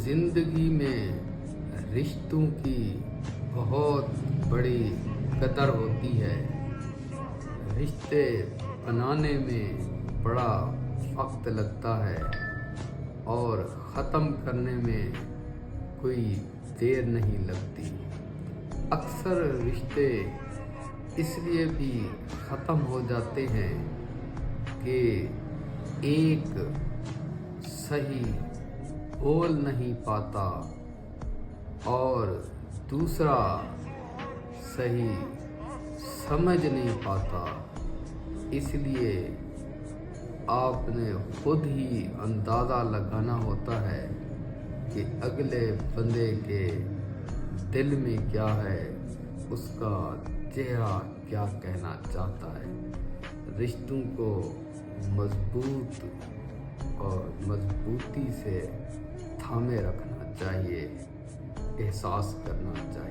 ज़िंदगी में रिश्तों की बहुत बड़ी कदर होती है। रिश्ते बनाने में बड़ा वक्त लगता है और ख़त्म करने में कोई देर नहीं लगती। अक्सर रिश्ते इसलिए भी ख़त्म हो जाते हैं कि एक सही बोल नहीं पाता और दूसरा सही समझ नहीं पाता। इसलिए आपने खुद ही अंदाज़ा लगाना होता है कि अगले बंदे के दिल में क्या है, उसका चेहरा क्या कहना चाहता है। रिश्तों को मजबूत और मजबूती से थामे रखना चाहिए, एहसास करना चाहिए।